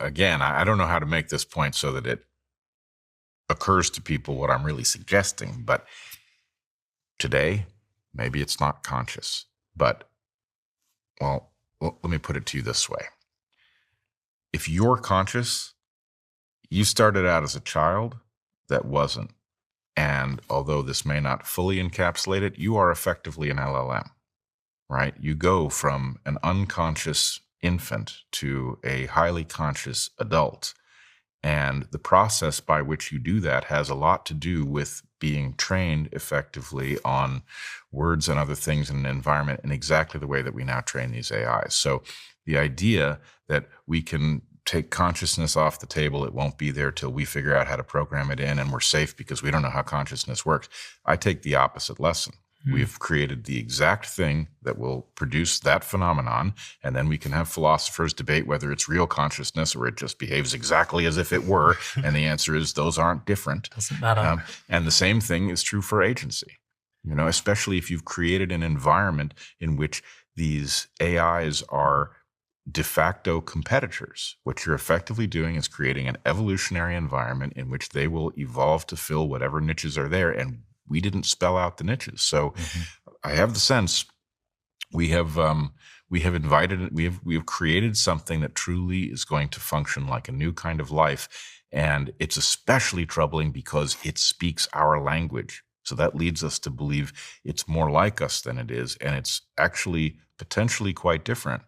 again, I don't know how to make this point so that it occurs to people what I'm really suggesting, but today, maybe it's not conscious. But, well, let me put it to you this way. If you're conscious, you started out as a child that wasn't. And although this may not fully encapsulate it, you are effectively an LLM, right? You go from an unconscious infant to a highly conscious adult. And the process by which you do that has a lot to do with being trained effectively on words and other things in an environment in exactly the way that we now train these AIs. So the idea that we can take consciousness off the table, it won't be there till we figure out how to program it in and we're safe because we don't know how consciousness works. I take the opposite lesson. We've created the exact thing that will produce that phenomenon, and then we can have philosophers debate whether it's real consciousness or it just behaves exactly as if it were, and the answer is those aren't different. Doesn't matter. And the same thing is true for agency, especially if you've created an environment in which these AIs are de facto competitors. What you're effectively doing is creating an evolutionary environment in which they will evolve to fill whatever niches are there, and we didn't spell out the niches. So I have the sense we have created something that truly is going to function like a new kind of life. And it's especially troubling because it speaks our language. So that leads us to believe it's more like us than it is. And it's actually potentially quite different.